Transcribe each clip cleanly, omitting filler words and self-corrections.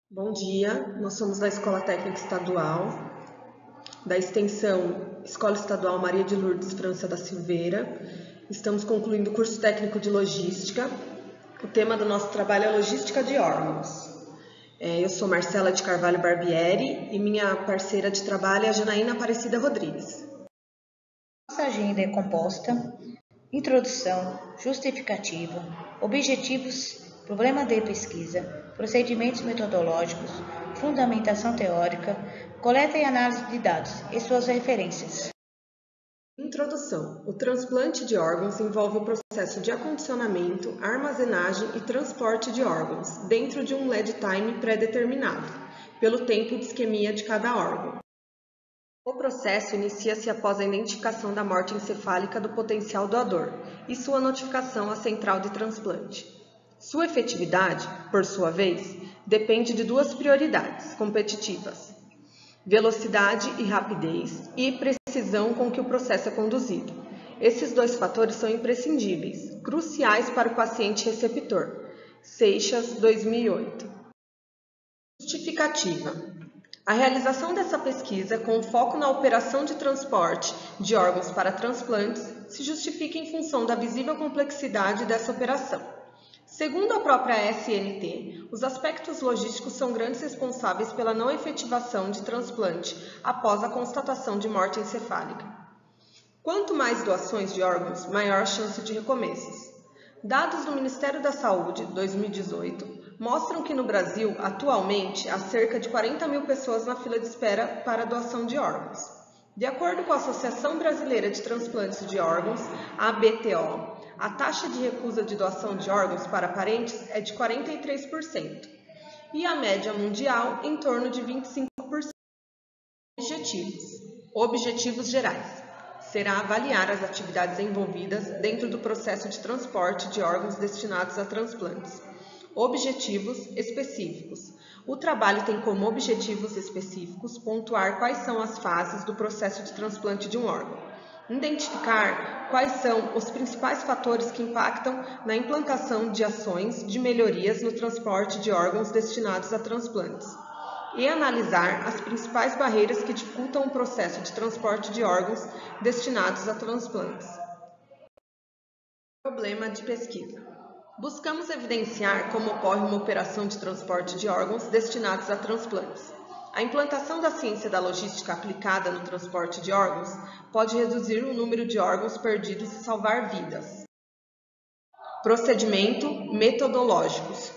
Bom dia, nós somos da Escola Técnica Estadual, da extensão Escola Estadual Maria de Lourdes França da Silveira. Estamos concluindo o curso técnico de Logística. O tema do nosso trabalho é Logística de órgãos. Eu sou Marcela de Carvalho Barbieri e minha parceira de trabalho é a Janaína Aparecida Rodrigues. Nossa agenda é composta: introdução, justificativa, objetivos, problema de pesquisa, procedimentos metodológicos, fundamentação teórica, coleta e análise de dados e suas referências. Introdução. O transplante de órgãos envolve o processo de acondicionamento, armazenagem e transporte de órgãos dentro de um lead time pré-determinado, pelo tempo de isquemia de cada órgão. O processo inicia-se após a identificação da morte encefálica do potencial doador e sua notificação à central de transplante. Sua efetividade, por sua vez, depende de duas prioridades competitivas: velocidade e rapidez e precisão com que o processo é conduzido. Esses dois fatores são imprescindíveis, cruciais para o paciente receptor. Seixas, 2008. Justificativa. A realização dessa pesquisa, com foco na operação de transporte de órgãos para transplantes, se justifica em função da visível complexidade dessa operação. Segundo a própria SNT, os aspectos logísticos são grandes responsáveis pela não efetivação de transplante após a constatação de morte encefálica. Quanto mais doações de órgãos, maior a chance de recomeços. Dados do Ministério da Saúde, 2018, mostram que no Brasil, atualmente, há cerca de 40 mil pessoas na fila de espera para a doação de órgãos. De acordo com a Associação Brasileira de Transplantes de Órgãos, ABTO, a taxa de recusa de doação de órgãos para parentes é de 43%, e a média mundial em torno de 25%. Objetivos gerais. Será avaliar as atividades envolvidas dentro do processo de transporte de órgãos destinados a transplantes. Objetivos específicos. O trabalho tem como objetivos específicos pontuar quais são as fases do processo de transplante de um órgão, identificar quais são os principais fatores que impactam na implantação de ações de melhorias no transporte de órgãos destinados a transplantes, e analisar as principais barreiras que dificultam o processo de transporte de órgãos destinados a transplantes. Problema de pesquisa. Buscamos evidenciar como ocorre uma operação de transporte de órgãos destinados a transplantes. A implantação da ciência da logística aplicada no transporte de órgãos pode reduzir o número de órgãos perdidos e salvar vidas. Procedimento metodológicos.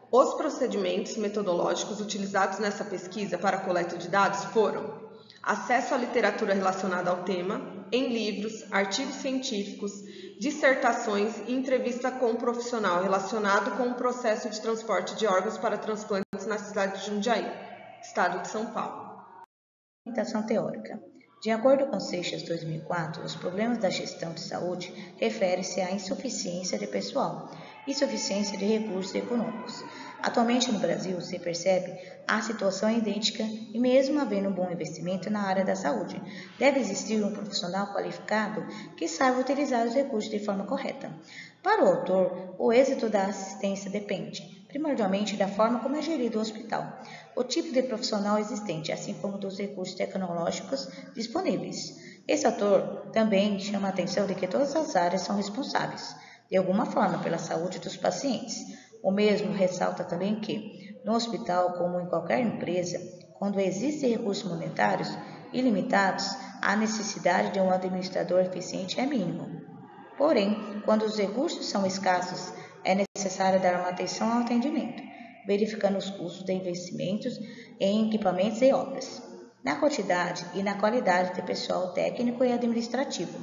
Os procedimentos metodológicos utilizados nessa pesquisa para a coleta de dados foram: acesso à literatura relacionada ao tema, em livros, artigos científicos, dissertações e entrevista com um profissional relacionado com o processo de transporte de órgãos para transplantes na cidade de Jundiaí, estado de São Paulo. Fundamentação teórica. De acordo com Seixas, 2004, os problemas da gestão de saúde referem-se à insuficiência de pessoal e insuficiência de recursos econômicos. Atualmente no Brasil se percebe a situação idêntica e mesmo havendo um bom investimento na área da saúde, deve existir um profissional qualificado que saiba utilizar os recursos de forma correta. Para o autor, o êxito da assistência depende, primordialmente, da forma como é gerido o hospital, o tipo de profissional existente, assim como dos recursos tecnológicos disponíveis. Esse autor também chama a atenção de que todas as áreas são responsáveis, de alguma forma, pela saúde dos pacientes. O mesmo ressalta também que, no hospital, como em qualquer empresa, quando existem recursos monetários ilimitados, a necessidade de um administrador eficiente é mínima. Porém, quando os recursos são escassos, é necessário dar uma atenção ao atendimento, verificando os custos de investimentos em equipamentos e obras, na quantidade e na qualidade de pessoal técnico e administrativo.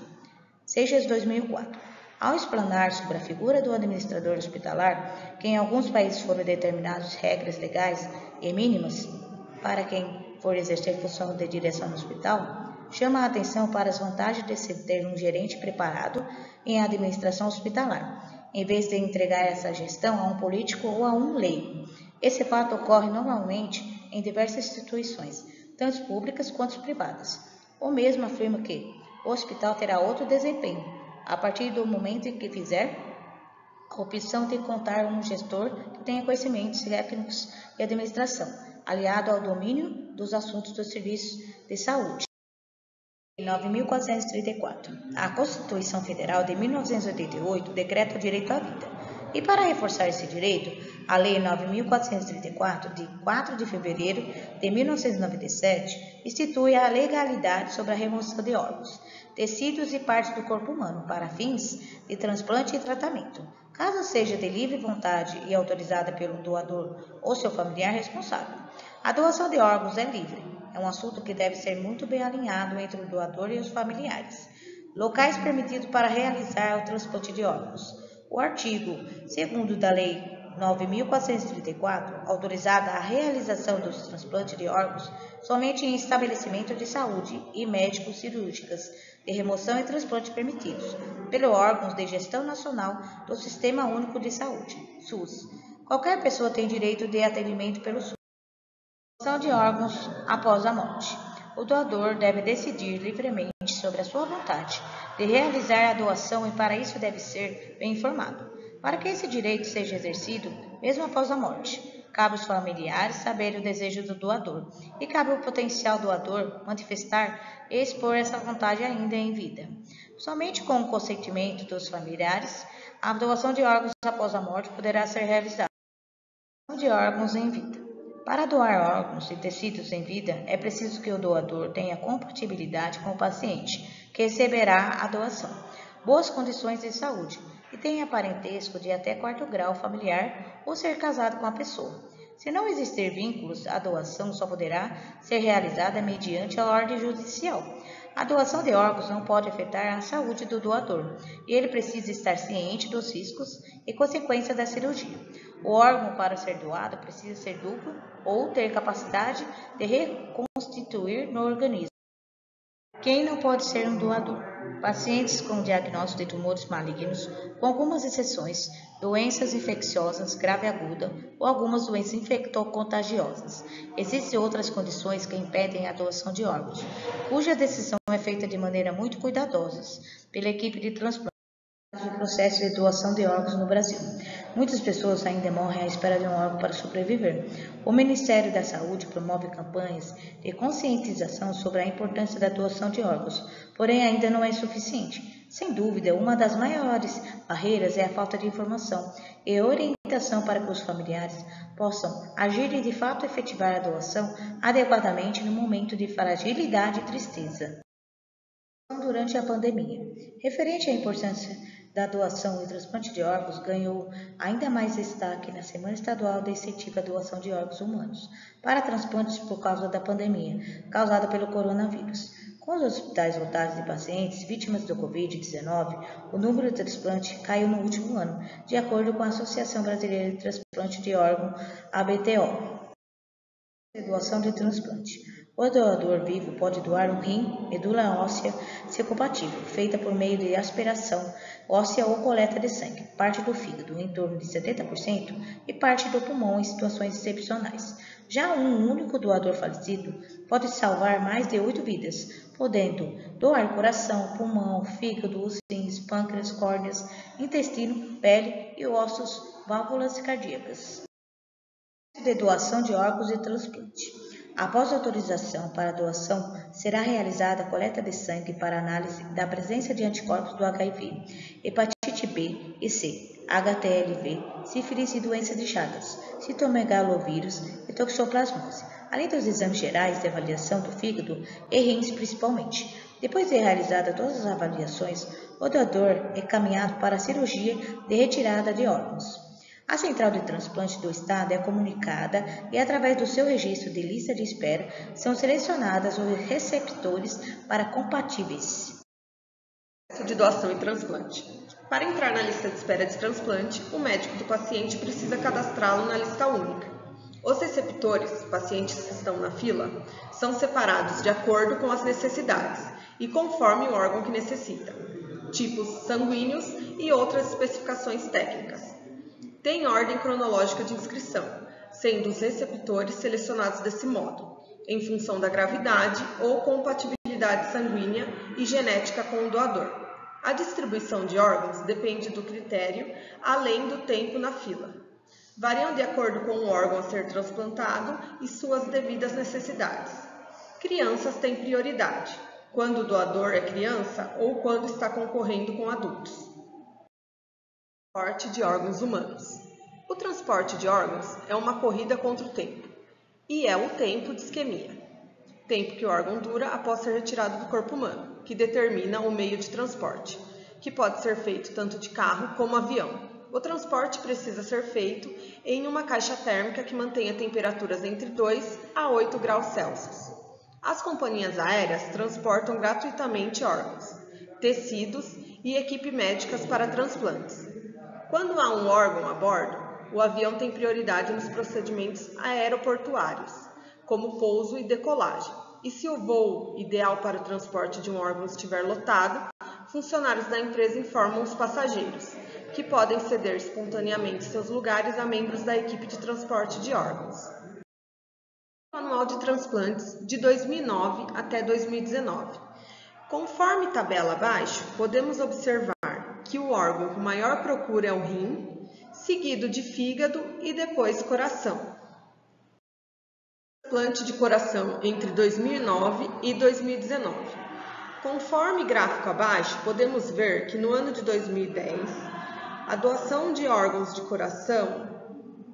Seixas, 2004. Ao explanar sobre a figura do administrador hospitalar, que em alguns países foram determinadas regras legais e mínimas para quem for exercer função de direção no hospital, chama a atenção para as vantagens de se ter um gerente preparado em administração hospitalar, em vez de entregar essa gestão a um político ou a um leigo. Esse fato ocorre normalmente em diversas instituições, tanto públicas quanto privadas. O mesmo afirma que o hospital terá outro desempenho a partir do momento em que fizer A opção tem que contar com um gestor que tenha conhecimentos técnicos e administração, aliado ao domínio dos assuntos dos serviços de saúde. 9.434. A Constituição Federal de 1988 decreta o direito à vida. E para reforçar esse direito, a Lei 9.434, de 4 de fevereiro de 1997, institui a legalidade sobre a remoção de órgãos, tecidos e partes do corpo humano para fins de transplante e tratamento, caso seja de livre vontade e autorizada pelo doador ou seu familiar responsável. A doação de órgãos é livre. É um assunto que deve ser muito bem alinhado entre o doador e os familiares. Locais permitidos para realizar o transplante de órgãos. O artigo 2º da Lei 9.434, autorizada a realização dos transplantes de órgãos somente em estabelecimentos de saúde e médicos cirúrgicas de remoção e transplante permitidos pelo órgão de gestão nacional do Sistema Único de Saúde, SUS. Qualquer pessoa tem direito de atendimento pelo SUS. Doação de órgãos após a morte. O doador deve decidir livremente sobre a sua vontade de realizar a doação e para isso deve ser bem informado. Para que esse direito seja exercido, mesmo após a morte, cabe aos familiares saber o desejo do doador e cabe ao potencial doador manifestar e expor essa vontade ainda em vida. Somente com o consentimento dos familiares, a doação de órgãos após a morte poderá ser realizada. Doação de órgãos em vida. Para doar órgãos e tecidos em vida, é preciso que o doador tenha compatibilidade com o paciente que receberá a doação, boas condições de saúde e tenha parentesco de até 4º grau familiar ou ser casado com a pessoa. Se não existir vínculos, a doação só poderá ser realizada mediante a ordem judicial. A doação de órgãos não pode afetar a saúde do doador e ele precisa estar ciente dos riscos e consequências da cirurgia. O órgão para ser doado precisa ser duplo ou ter capacidade de reconstituir no organismo. Quem não pode ser um doador? Pacientes com diagnóstico de tumores malignos, com algumas exceções, doenças infecciosas grave aguda ou algumas doenças infectocontagiosas. Existem outras condições que impedem a doação de órgãos, cuja decisão é feita de maneira muito cuidadosa pela equipe de transplante do processo de doação de órgãos no Brasil. Muitas pessoas ainda morrem à espera de um órgão para sobreviver. O Ministério da Saúde promove campanhas de conscientização sobre a importância da doação de órgãos, porém ainda não é suficiente. Sem dúvida, uma das maiores barreiras é a falta de informação e orientação para que os familiares possam agir e de fato efetivar a doação adequadamente no momento de fragilidade e tristeza. Durante a pandemia. Referente à importância da doação e transplante de órgãos, ganhou ainda mais destaque na Semana Estadual de Incentivo à Doação de Órgãos Humanos para transplantes por causa da pandemia causada pelo coronavírus. Com os hospitais lotados de pacientes vítimas do Covid-19, o número de transplantes caiu no último ano, de acordo com a Associação Brasileira de Transplante de Órgão, ABTO. Doação de transplante. O doador vivo pode doar um rim, medula óssea, se compatível, feita por meio de aspiração óssea ou coleta de sangue, parte do fígado, em torno de 70%, e parte do pulmão em situações excepcionais. Já um único doador falecido pode salvar mais de 8 vidas, podendo doar coração, pulmão, fígado, os rins, pâncreas, córneas, intestino, pele e ossos, válvulas cardíacas. De doação de órgãos e transplante. Após a autorização para a doação, será realizada a coleta de sangue para análise da presença de anticorpos do HIV, hepatite B e C, HTLV, sífilis e doença de Chagas, citomegalovírus e toxoplasmose, além dos exames gerais de avaliação do fígado e rins principalmente. Depois de realizadas todas as avaliações, o doador é caminhado para a cirurgia de retirada de órgãos. A Central de Transplante do Estado é comunicada e, através do seu registro de lista de espera, são selecionados os receptores para compatíveis. De doação e transplante. Para entrar na lista de espera de transplante, o médico do paciente precisa cadastrá-lo na lista única. Os receptores, pacientes que estão na fila, são separados de acordo com as necessidades e conforme o órgão que necessita, tipos sanguíneos e outras especificações técnicas. Tem ordem cronológica de inscrição, sendo os receptores selecionados desse modo, em função da gravidade ou compatibilidade sanguínea e genética com o doador. A distribuição de órgãos depende do critério, além do tempo na fila. Variam de acordo com o órgão a ser transplantado e suas devidas necessidades. Crianças têm prioridade, quando o doador é criança ou quando está concorrendo com adultos. Transporte de órgãos humanos. O transporte de órgãos é uma corrida contra o tempo, e é o tempo de isquemia, tempo que o órgão dura após ser retirado do corpo humano, que determina o meio de transporte, que pode ser feito tanto de carro como avião. O transporte precisa ser feito em uma caixa térmica que mantenha temperaturas entre 2 a 8 graus Celsius. As companhias aéreas transportam gratuitamente órgãos, tecidos e equipe médicas para transplantes. Quando há um órgão a bordo, o avião tem prioridade nos procedimentos aeroportuários, como pouso e decolagem. E se o voo ideal para o transporte de um órgão estiver lotado, funcionários da empresa informam os passageiros, que podem ceder espontaneamente seus lugares a membros da equipe de transporte de órgãos. Manual de transplantes de 2009 até 2019. Conforme tabela abaixo, podemos observar que o órgão com maior procura é o rim, seguido de fígado e depois coração. Transplante de coração entre 2009 e 2019. Conforme gráfico abaixo, podemos ver que no ano de 2010, a doação de órgãos de coração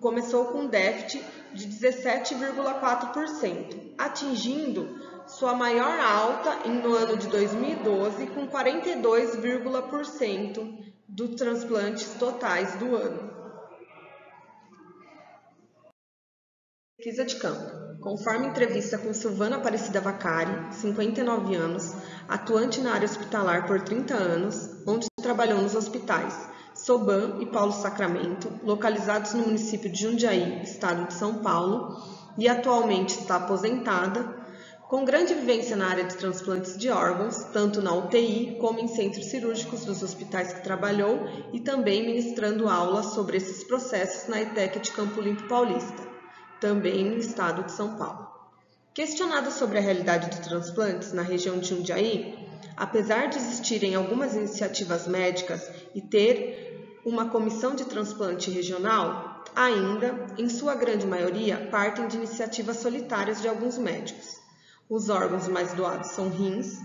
começou com um déficit de 17,4%, atingindo sua maior alta no ano de 2012, com 42,% dos transplantes totais do ano. Pesquisa de campo. Conforme entrevista com Silvana Aparecida Vaccari, 59 anos, atuante na área hospitalar por 30 anos, onde trabalhou nos hospitais Soban e Paulo Sacramento, localizados no município de Jundiaí, estado de São Paulo, e atualmente está aposentada, com grande vivência na área de transplantes de órgãos, tanto na UTI como em centros cirúrgicos dos hospitais que trabalhou e também ministrando aulas sobre esses processos na ETEC de Campo Limpo Paulista, também no estado de São Paulo. Questionada sobre a realidade de transplantes na região de Jundiaí, apesar de existirem algumas iniciativas médicas e ter uma comissão de transplante regional, ainda, em sua grande maioria, partem de iniciativas solitárias de alguns médicos. Os órgãos mais doados são rins,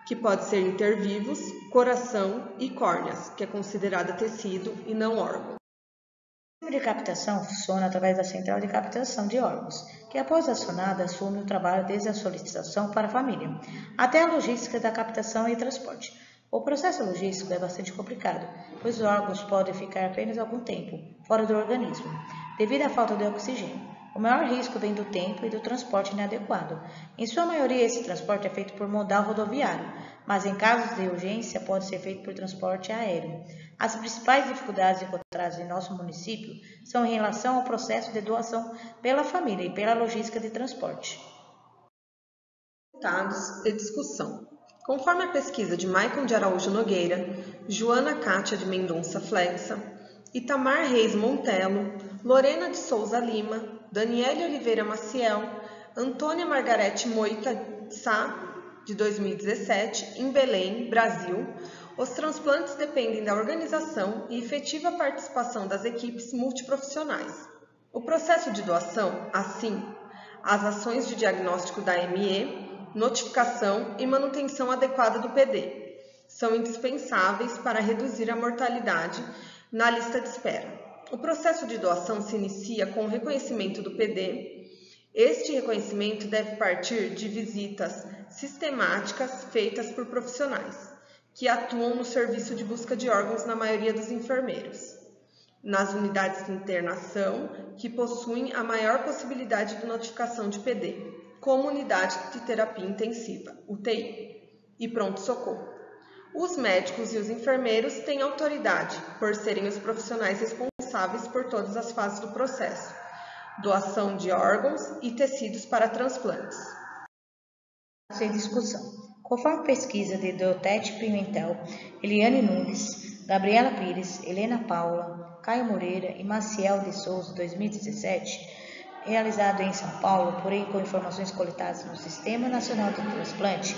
que pode ser intervivos, coração e córneas, que é considerada tecido e não órgão. O sistema de captação funciona através da central de captação de órgãos, que após acionada assume o trabalho desde a solicitação para a família, até a logística da captação e transporte. O processo logístico é bastante complicado, pois os órgãos podem ficar apenas algum tempo fora do organismo, devido à falta de oxigênio. O maior risco vem do tempo e do transporte inadequado. Em sua maioria, esse transporte é feito por modal rodoviário, mas em casos de urgência pode ser feito por transporte aéreo. As principais dificuldades encontradas em nosso município são em relação ao processo de doação pela família e pela logística de transporte. Resultados de discussão. Conforme a pesquisa de Maicon de Araújo Nogueira, Joana Cátia de Mendonça Flexa, Itamar Reis Montelo, Lorena de Souza Lima, Daniele Oliveira Maciel, Antônia Margarete Moita Sá, de 2017, em Belém, Brasil, os transplantes dependem da organização e efetiva participação das equipes multiprofissionais. O processo de doação, assim, as ações de diagnóstico da ME, notificação e manutenção adequada do PD, são indispensáveis para reduzir a mortalidade na lista de espera. O processo de doação se inicia com o reconhecimento do PD. Este reconhecimento deve partir de visitas sistemáticas feitas por profissionais que atuam no serviço de busca de órgãos na maioria dos enfermeiros, nas unidades de internação que possuem a maior possibilidade de notificação de PD, como unidade de terapia intensiva, UTI, e pronto-socorro. Os médicos e os enfermeiros têm autoridade por serem os profissionais responsáveis por todas as fases do processo, doação de órgãos e tecidos para transplantes. Sem discussão. Conforme pesquisa de Deotete Pimentel, Eliane Nunes, Gabriela Pires, Helena Paula, Caio Moreira e Maciel de Souza, 2017, realizado em São Paulo, porém com informações coletadas no Sistema Nacional de Transplante,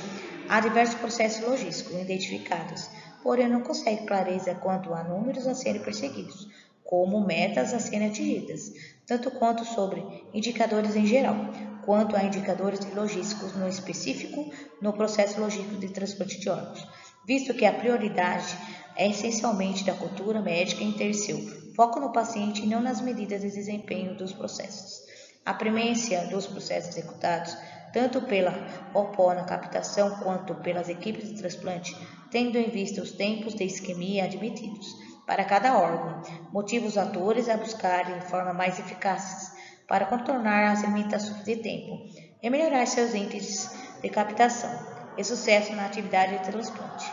Há diversos processos logísticos identificados, porém não consegue clareza quanto a números a serem perseguidos, como metas a serem atingidas, tanto quanto sobre indicadores em geral, quanto a indicadores logísticos no específico no processo logístico de transporte de órgãos, visto que a prioridade é essencialmente da cultura médica em ter seu foco no paciente e não nas medidas de desempenho dos processos. A premência dos processos executados, tanto pela OPO na captação quanto pelas equipes de transplante, tendo em vista os tempos de isquemia admitidos para cada órgão, motiva os atores a buscarem formas mais eficazes para contornar as limitações de tempo e melhorar seus índices de captação e sucesso na atividade de transplante,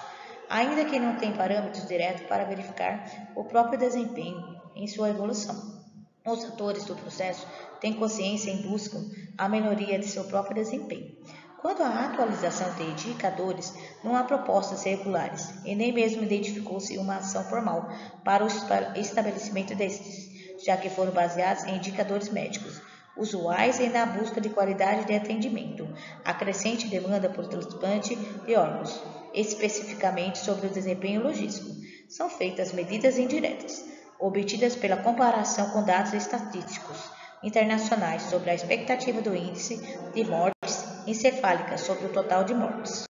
ainda que não tenha parâmetros diretos para verificar o próprio desempenho em sua evolução. Os atores do processo têm consciência em busca a melhoria de seu próprio desempenho. Quanto à atualização de indicadores, não há propostas regulares e nem mesmo identificou-se uma ação formal para o estabelecimento destes, já que foram baseados em indicadores médicos usuais e na busca de qualidade de atendimento, a crescente demanda por transplante de órgãos, especificamente sobre o desempenho logístico. São feitas medidas indiretas, obtidas pela comparação com dados estatísticos internacionais sobre a expectativa do índice de mortes encefálicas sobre o total de mortes.